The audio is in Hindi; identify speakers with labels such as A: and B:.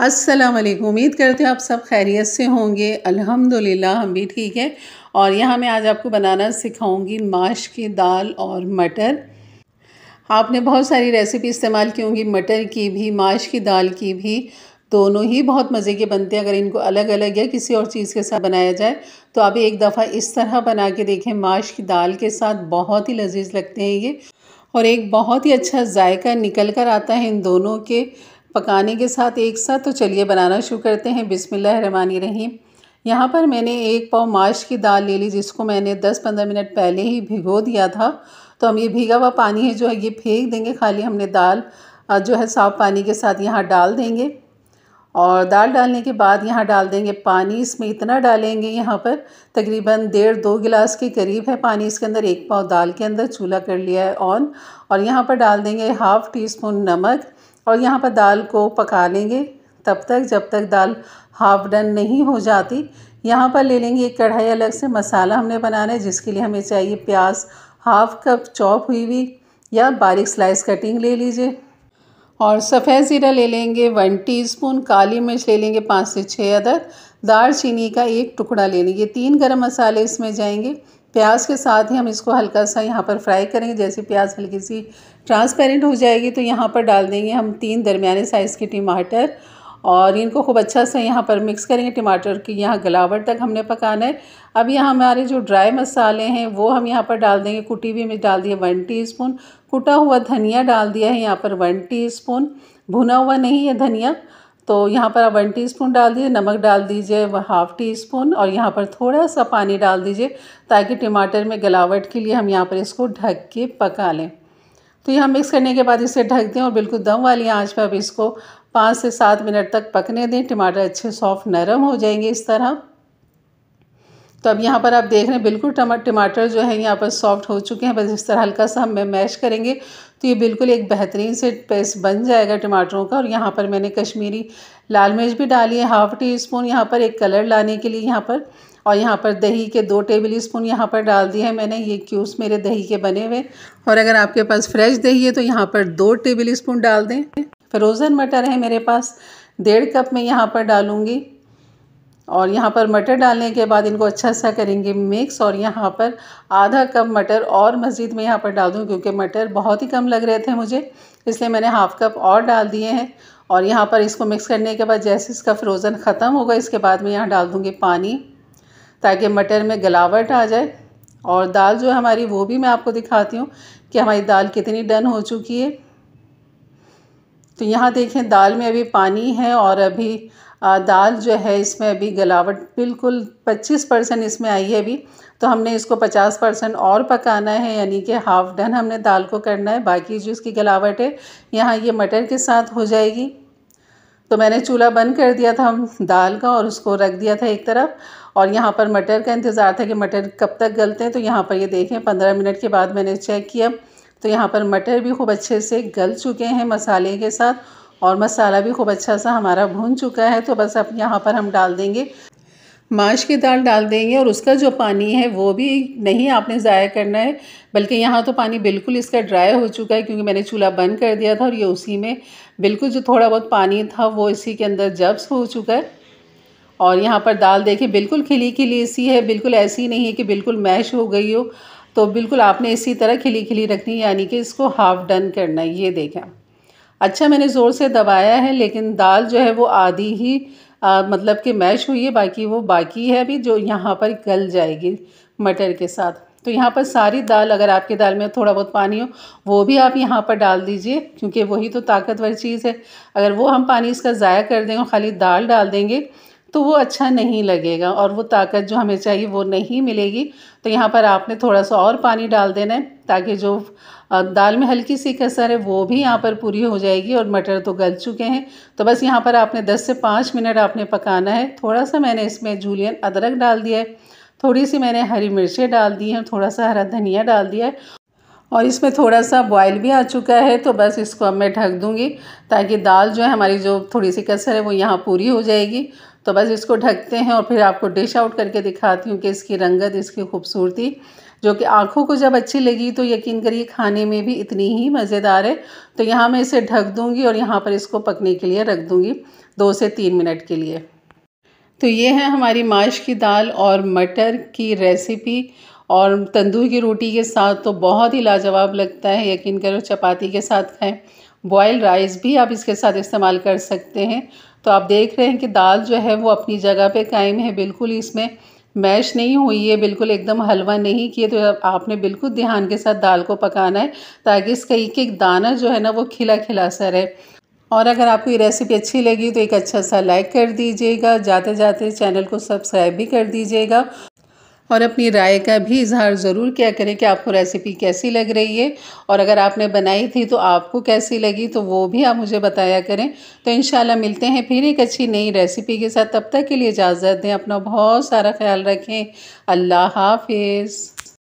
A: अस्सलाम वालेकुम। उम्मीद करते हैं आप सब खैरियत से होंगे। अल्हम्दुलिल्लाह हम भी ठीक है। और यहाँ मैं आज आपको बनाना सिखाऊंगी माश की दाल और मटर। आपने बहुत सारी रेसिपी इस्तेमाल की होंगी, मटर की भी, माश की दाल की भी। दोनों ही बहुत मज़े के बनते हैं। अगर इनको अलग अलग या किसी और चीज़ के साथ बनाया जाए तो आप एक दफ़ा इस तरह बना के देखें। माश की दाल के साथ बहुत ही लजीज लगते हैं ये, और एक बहुत ही अच्छा जायका निकल कर आता है इन दोनों के पकाने के साथ एक साथ। तो चलिए बनाना शुरू करते हैं। बिस्मिल्लाहिर्रहमानिर्रहीम। यहाँ पर मैंने 1 पाव माश की दाल ले ली, जिसको मैंने 10-15 मिनट पहले ही भिगो दिया था। तो हम ये भीगा हुआ पानी है जो है ये फेंक देंगे। खाली हमने दाल जो है साफ़ पानी के साथ यहाँ डाल देंगे। और दाल डालने के बाद यहाँ डाल देंगे पानी। इसमें इतना डालेंगे, यहाँ पर तकरीबन 1.5-2 गिलास के करीब है पानी इसके अंदर। 1 पाव दाल के अंदर चूल्हा कर लिया है ऑन। और यहाँ पर डाल देंगे 1/2 टीस्पून नमक। और यहाँ पर दाल को पका लेंगे तब तक जब तक दाल हाफ डन नहीं हो जाती। यहाँ पर ले लेंगे एक कढ़ाई अलग से। मसाला हमने बनाना है जिसके लिए हमें चाहिए प्याज 1/2 कप चॉप हुई हुई या बारीक स्लाइस कटिंग ले लीजिए। और सफ़ेद ज़ीरा ले लेंगे 1 टीस्पून। काली मिर्च ले लेंगे 5 से 6 अदद। दालचीनी का 1 टुकड़ा ले लेंगे। 3 गरम मसाले इसमें जाएंगे। प्याज के साथ ही हम इसको हल्का सा यहाँ पर फ्राई करेंगे। जैसे प्याज हल्की सी ट्रांसपेरेंट हो जाएगी तो यहाँ पर डाल देंगे हम 3 दरमियाने साइज़ के टमाटर। और इनको खूब अच्छा सा यहाँ पर मिक्स करेंगे। टमाटर की यहाँ गलावट तक हमने पकाना है। अब यहाँ हमारे जो ड्राई मसाले हैं वो हम यहाँ पर डाल देंगे। कुटी हुई मिर्च डाल दिए 1 टीस्पून। कुटा हुआ धनिया डाल दिया है यहाँ पर 1 टीस्पून। भुना हुआ नहीं है धनिया, तो यहाँ पर आप 1 टीस्पून डाल दीजिए। नमक डाल दीजिए 1/2 टीस्पून। और यहाँ पर थोड़ा सा पानी डाल दीजिए ताकि टमाटर में गलावट के लिए हम यहाँ पर इसको ढक के पका लें। तो यहाँ मिक्स करने के बाद इसे ढक दें और बिल्कुल दम वाली आंच पर अब इसको 5 से 7 मिनट तक पकने दें। टमाटर अच्छे सॉफ्ट नरम हो जाएंगे इस तरह। तो अब यहाँ पर आप देख रहे हैं बिल्कुल टमाटर जो है यहाँ पर सॉफ्ट हो चुके हैं। बस इस तरह हल्का सा हम मैश करेंगे तो ये बिल्कुल एक बेहतरीन से पेस्ट बन जाएगा टमाटरों का। और यहाँ पर मैंने कश्मीरी लाल मिर्च भी डाली है 1/2 टीस्पून यहाँ पर, एक कलर लाने के लिए यहाँ पर। और यहाँ पर दही के 2 टेबल स्पून यहाँ पर डाल दिए हैं मैंने। ये क्यूब्स मेरे दही के बने हुए। और अगर आपके पास फ्रेश दही है तो यहाँ पर 2 टेबल स्पून डाल दें। फ्रोज़न मटर है मेरे पास, 1.5 कप में यहाँ पर डालूँगी। और यहाँ पर मटर डालने के बाद इनको अच्छा सा करेंगे मिक्स। और यहाँ पर आधा कप मटर और मज़ीद में यहाँ पर डाल दूँ, क्योंकि मटर बहुत ही कम लग रहे थे मुझे, इसलिए मैंने 1/2 कप और डाल दिए हैं। और यहाँ पर इसको मिक्स करने के बाद जैसे इसका फ्रोज़न ख़त्म होगा इसके बाद मैं यहाँ डाल दूँगी पानी, ताकि मटर में गलावट आ जाए। और दाल जो हमारी वो भी मैं आपको दिखाती हूँ कि हमारी दाल कितनी डन हो चुकी है। तो यहाँ देखें दाल में अभी पानी है और अभी दाल जो है इसमें अभी गलावट बिल्कुल 25% इसमें आई है अभी। तो हमने इसको 50% और पकाना है, यानी कि हाफ डन हमने दाल को करना है। बाकी जो इसकी गलावट है यहाँ ये मटर के साथ हो जाएगी। तो मैंने चूल्हा बंद कर दिया था हम दाल का और उसको रख दिया था एक तरफ। और यहाँ पर मटर का इंतज़ार था कि मटर कब तक गलते हैं। तो यहाँ पर ये देखें 15 मिनट के बाद मैंने चेक किया तो यहाँ पर मटर भी खूब अच्छे से गल चुके हैं मसाले के साथ, और मसाला भी खूब अच्छा सा हमारा भून चुका है। तो बस अब यहाँ पर हम डाल देंगे माश की दाल डाल देंगे। और उसका जो पानी है वो भी नहीं आपने ज़ाया करना है, बल्कि यहाँ तो पानी बिल्कुल इसका ड्राई हो चुका है, क्योंकि मैंने चूल्हा बंद कर दिया था। और ये उसी में बिल्कुल जो थोड़ा बहुत पानी था वो इसी के अंदर जब्स हो चुका है। और यहाँ पर दाल देखिए बिल्कुल खिली खिली सी है, बिल्कुल ऐसी नहीं है कि बिल्कुल मैश हो गई हो। तो बिल्कुल आपने इसी तरह खिली खिली रखनी है, यानी कि इसको हाफ डन करना है। ये देखें अच्छा मैंने ज़ोर से दबाया है, लेकिन दाल जो है वो आधी ही मतलब कि मैश हुई है, बाकी वो बाकी है अभी, जो यहाँ पर गल जाएगी मटर के साथ। तो यहाँ पर सारी दाल, अगर आपकी दाल में थोड़ा बहुत पानी हो वो भी आप यहाँ पर डाल दीजिए, क्योंकि वही तो ताकतवर चीज़ है। अगर वो हम पानी इसका ज़ाया कर देंगे और ख़ाली दाल डाल देंगे तो वो अच्छा नहीं लगेगा और वो ताकत जो हमें चाहिए वो नहीं मिलेगी। तो यहाँ पर आपने थोड़ा सा और पानी डाल देना है, ताकि जो दाल में हल्की सी कसर है वो भी यहाँ पर पूरी हो जाएगी। और मटर तो गल चुके हैं। तो बस यहाँ पर आपने 10 से 5 मिनट आपने पकाना है। थोड़ा सा मैंने इसमें जूलियन अदरक डाल दिया है, थोड़ी सी मैंने हरी मिर्चें डाल दी हैं, थोड़ा सा हरा धनिया डाल दिया है। और इसमें थोड़ा सा बॉयल भी आ चुका है। तो बस इसको अब मैं ढक दूँगी, ताकि दाल जो है हमारी जो थोड़ी सी कसर है वो यहाँ पूरी हो जाएगी। तो बस इसको ढकते हैं और फिर आपको डिश आउट करके दिखाती हूँ कि इसकी रंगत, इसकी खूबसूरती जो कि आँखों को जब अच्छी लगी तो यकीन करिए खाने में भी इतनी ही मज़ेदार है। तो यहाँ मैं इसे ढक दूँगी और यहाँ पर इसको पकने के लिए रख दूँगी 2 से 3 मिनट के लिए। तो ये है हमारी माश की दाल और मटर की रेसिपी, और तंदूर की रोटी के साथ तो बहुत ही लाजवाब लगता है, यकीन करो चपाती के साथ खाएं। बॉयल राइस भी आप इसके साथ इस्तेमाल कर सकते हैं। तो आप देख रहे हैं कि दाल जो है वो अपनी जगह पे कायम है, बिल्कुल इसमें मैश नहीं हुई है, बिल्कुल एकदम हलवा नहीं किए। तो आपने बिल्कुल ध्यान के साथ दाल को पकाना है ताकि इसका एक एक दाना जो है ना वो खिला खिला सा रहे। और अगर आपको ये रेसिपी अच्छी लगी तो एक अच्छा सा लाइक कर दीजिएगा, जाते जाते चैनल को सब्सक्राइब भी कर दीजिएगा, और अपनी राय का भी इजहार ज़रूर किया करें कि आपको रेसिपी कैसी लग रही है, और अगर आपने बनाई थी तो आपको कैसी लगी तो वो भी आप मुझे बताया करें। तो इंशाल्लाह मिलते हैं फिर एक अच्छी नई रेसिपी के साथ। तब तक के लिए इजाज़त दें, अपना बहुत सारा ख्याल रखें। अल्लाह हाफिज़।